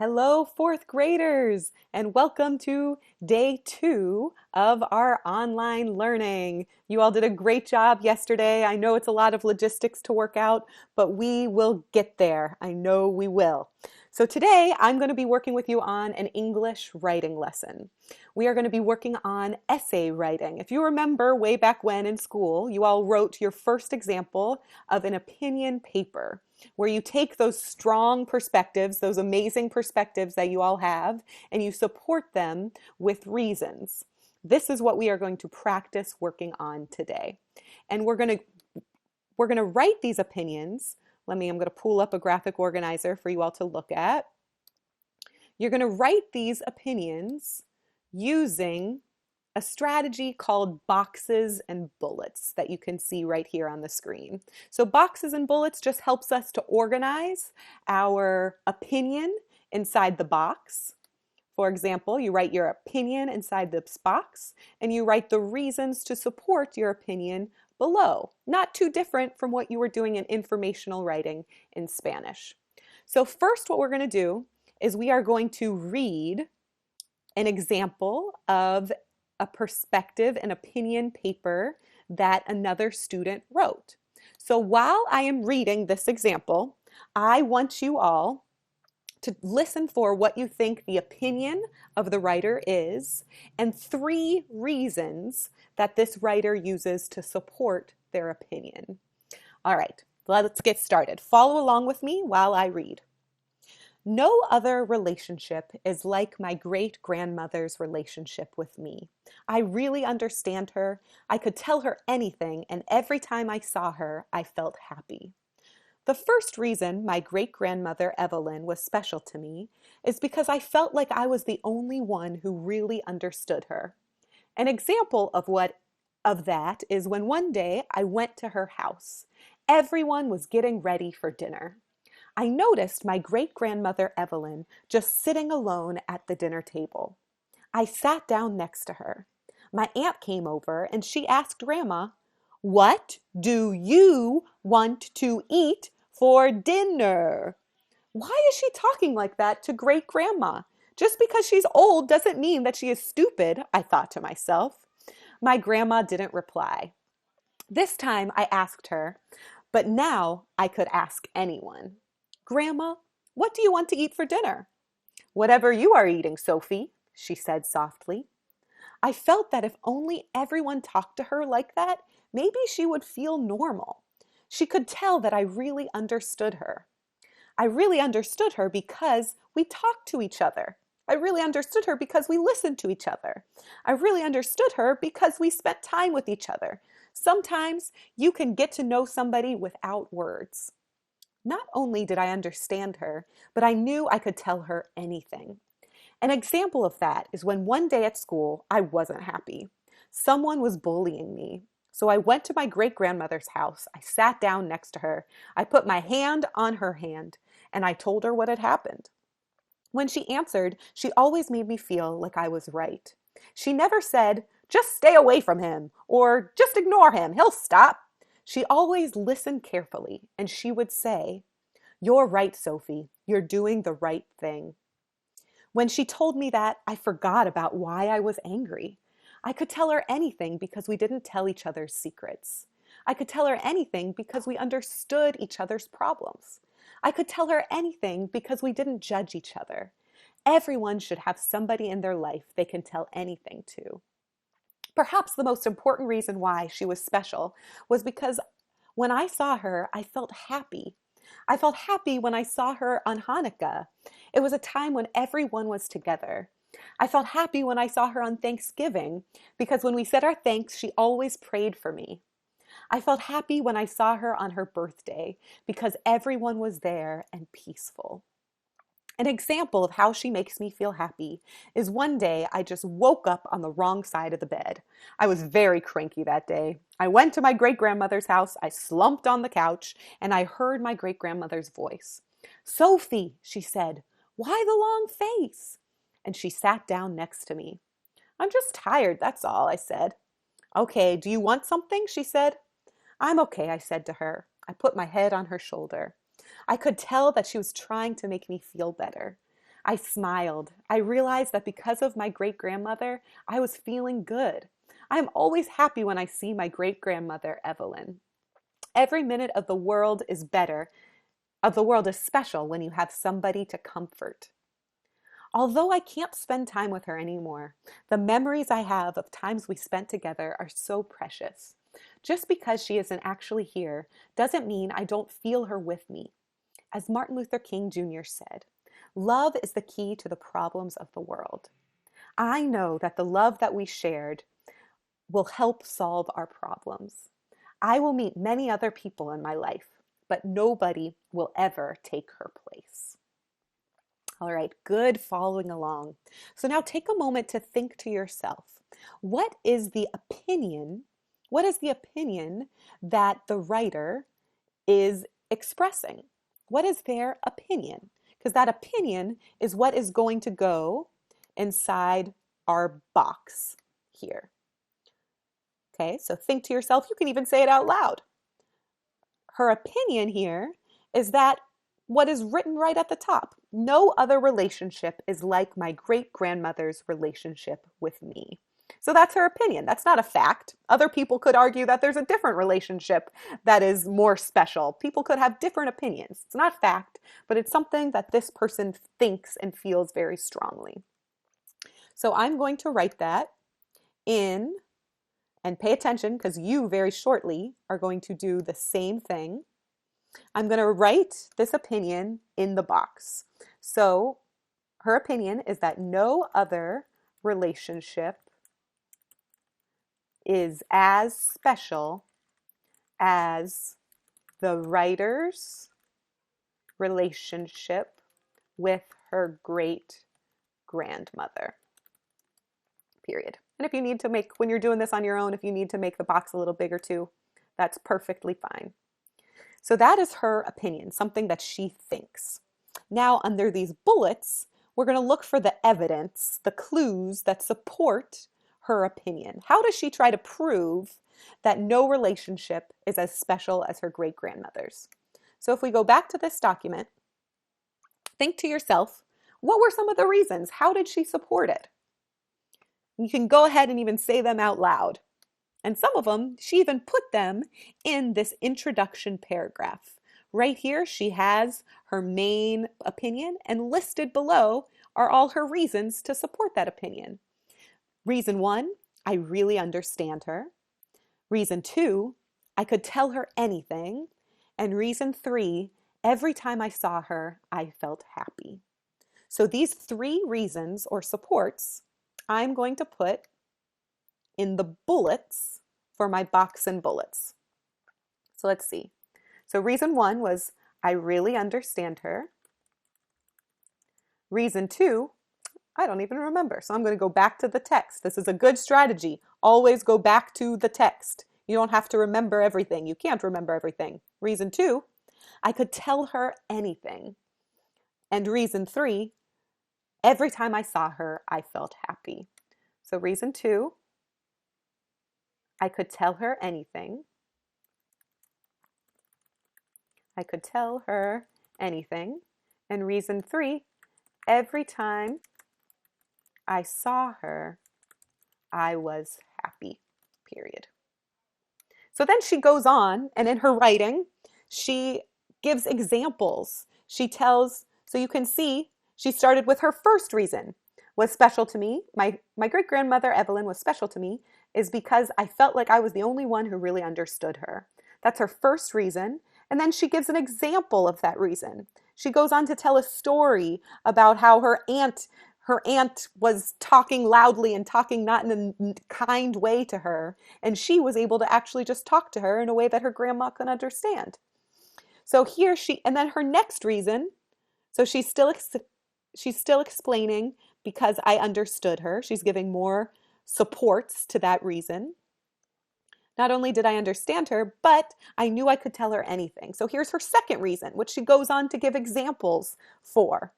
Hello, fourth graders, and welcome to day 2 of our online learning. You all did a great job yesterday. I know it's a lot of logistics to work out, but we will get there. I know we will. So today I'm going to be working with you on an English writing lesson. We are going to be working on essay writing. If you remember way back when in school, you all wrote your first example of an opinion paper, where you take those strong perspectives, those amazing perspectives that you all have, and you support them with reasons. This is what we are going to practice working on today. And we're going to write these opinions. I'm going to pull up a graphic organizer for you all to look at. You're going to write these opinions using a strategy called boxes and bullets that you can see right here on the screen. So boxes and bullets just helps us to organize our opinion inside the box. For example, you write your opinion inside this box and you write the reasons to support your opinion below. Not too different from what you were doing in informational writing in Spanish. So first what we're going to do is we are going to read an example of a perspective, an opinion paper that another student wrote. So while I am reading this example, I want you all to listen for what you think the opinion of the writer is and 3 reasons that this writer uses to support their opinion. All right, let's get started. Follow along with me while I read. No other relationship is like my great-grandmother's relationship with me. I really understand her. I could tell her anything, and every time I saw her, I felt happy. The first reason my great-grandmother Evelyn was special to me is because I felt like I was the only one who really understood her. An example of that is when one day I went to her house. Everyone was getting ready for dinner. I noticed my great-grandmother Evelyn just sitting alone at the dinner table. I sat down next to her. My aunt came over and she asked Grandma, "What do you want to eat for dinner?" Why is she talking like that to great-grandma? Just because she's old doesn't mean that she is stupid, I thought to myself. My grandma didn't reply. This time I asked her, but now I could ask anyone. "Grandma, what do you want to eat for dinner?" "Whatever you are eating, Sophie," she said softly. I felt that if only everyone talked to her like that, maybe she would feel normal. She could tell that I really understood her. I really understood her because we talked to each other. I really understood her because we listened to each other. I really understood her because we spent time with each other. Sometimes you can get to know somebody without words. Not only did I understand her, but I knew I could tell her anything. An example of that is when one day at school, I wasn't happy. Someone was bullying me. So I went to my great-grandmother's house. I sat down next to her. I put my hand on her hand, and I told her what had happened. When she answered, she always made me feel like I was right. She never said, "Just stay away from him," or "Just ignore him, he'll stop." She always listened carefully, and she would say, "You're right, Sophie. You're doing the right thing." When she told me that, I forgot about why I was angry. I could tell her anything because we didn't tell each other's secrets. I could tell her anything because we understood each other's problems. I could tell her anything because we didn't judge each other. Everyone should have somebody in their life they can tell anything to. Perhaps the most important reason why she was special was because when I saw her, I felt happy. I felt happy when I saw her on Hanukkah. It was a time when everyone was together. I felt happy when I saw her on Thanksgiving because when we said our thanks, she always prayed for me. I felt happy when I saw her on her birthday because everyone was there and peaceful. An example of how she makes me feel happy is one day I just woke up on the wrong side of the bed. I was very cranky that day. I went to my great-grandmother's house, I slumped on the couch, and I heard my great-grandmother's voice. "Sophie," she said, "why the long face?" And she sat down next to me. "I'm just tired, that's all," I said. "Okay, do you want something?" she said. "I'm okay," I said to her. I put my head on her shoulder. I could tell that she was trying to make me feel better. I smiled. I realized that because of my great-grandmother, I was feeling good. I'm always happy when I see my great-grandmother, Evelyn. Every minute of the world is better, of the world is special when you have somebody to comfort. Although I can't spend time with her anymore, the memories I have of times we spent together are so precious. Just because she isn't actually here doesn't mean I don't feel her with me. As Martin Luther King Jr. said, love is the key to the problems of the world. I know that the love that we shared will help solve our problems. I will meet many other people in my life, but nobody will ever take her place. All right, good following along. So now take a moment to think to yourself, what is the opinion? What is the opinion that the writer is expressing? What is their opinion? Because that opinion is what is going to go inside our box here. Okay, so think to yourself, you can even say it out loud. Her opinion here is that what is written right at the top. No other relationship is like my great-grandmother's relationship with me. So that's her opinion. That's not a fact. Other people could argue that there's a different relationship that is more special. People could have different opinions. It's not fact, but it's something that this person thinks and feels very strongly. So I'm going to write that in, and pay attention because you very shortly are going to do the same thing. I'm going to write this opinion in the box. So her opinion is that no other relationship is as special as the writer's relationship with her great grandmother. Period. And if you need to make, when you're doing this on your own, if you need to make the box a little bigger too, that's perfectly fine. So that is her opinion, something that she thinks. Now, under these bullets, we're going to look for the evidence, the clues that support her opinion. How does she try to prove that no relationship is as special as her great-grandmother's? So if we go back to this document, think to yourself, what were some of the reasons? How did she support it? You can go ahead and even say them out loud. And some of them, she even put them in this introduction paragraph. Right here, she has her main opinion, and listed below are all her reasons to support that opinion. Reason 1, I really understand her. Reason 2, I could tell her anything. And reason 3, every time I saw her, I felt happy. So these 3 reasons or supports, I'm going to put in the bullets for my box and bullets. So let's see. So reason 1 was, I really understand her. Reason 2, I don't even remember. So I'm going to go back to the text. This is a good strategy. Always go back to the text. You don't have to remember everything. You can't remember everything. Reason 2, I could tell her anything. And reason 3, every time I saw her, I felt happy. So reason 2, I could tell her anything. I could tell her anything. And reason 3, every time I saw her, I was happy, period. So then she goes on, and in her writing, she gives examples. She tells, so you can see, she started with her first reason, was special to me. My great-grandmother, Evelyn, was special to me, is because I felt like I was the only one who really understood her. That's her first reason. And then she gives an example of that reason. She goes on to tell a story about how her aunt was talking loudly and talking not in a kind way to her, and she was able to actually just talk to her in a way that her grandma could understand. So here and then her next reason, so she's still explaining because I understood her. She's giving more supports to that reason. Not only did I understand her, but I knew I could tell her anything. So here's her second reason, which she goes on to give examples for.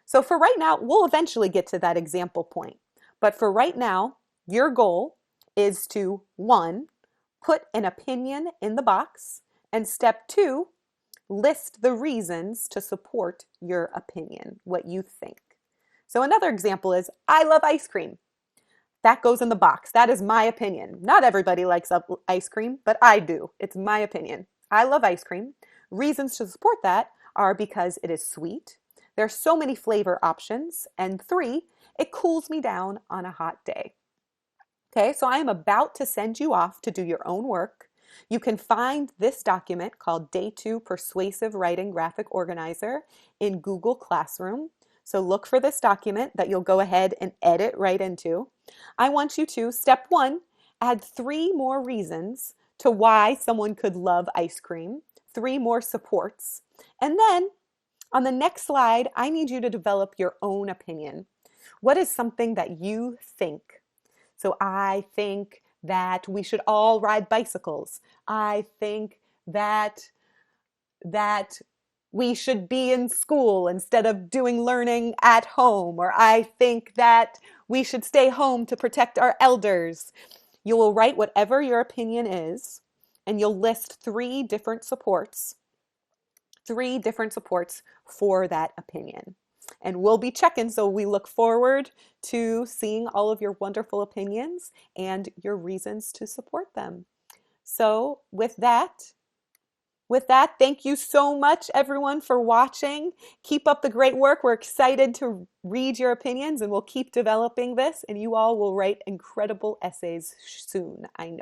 So for right now, we'll eventually get to that example point. But for right now, your goal is to, 1, put an opinion in the box, and step 2, list the reasons to support your opinion, what you think. So another example is, I love ice cream. That goes in the box. That is my opinion. Not everybody likes ice cream, but I do. It's my opinion. I love ice cream. Reasons to support that are because it is sweet. There are so many flavor options. And 3, it cools me down on a hot day. Okay, so I am about to send you off to do your own work. You can find this document called Day 2 Persuasive Writing Graphic Organizer in Google Classroom. So look for this document that you'll go ahead and edit right into. I want you to, step 1, add 3 more reasons to why someone could love ice cream, 3 more supports. And then on the next slide, I need you to develop your own opinion. What is something that you think? So I think that we should all ride bicycles. I think that we should be in school instead of doing learning at home, or I think that we should stay home to protect our elders. You will write whatever your opinion is, and you'll list 3 different supports for that opinion. And we'll be checking, so we look forward to seeing all of your wonderful opinions and your reasons to support them. So with that, thank you so much, everyone, for watching. Keep up the great work. We're excited to read your opinions, and we'll keep developing this, and you all will write incredible essays soon, I know.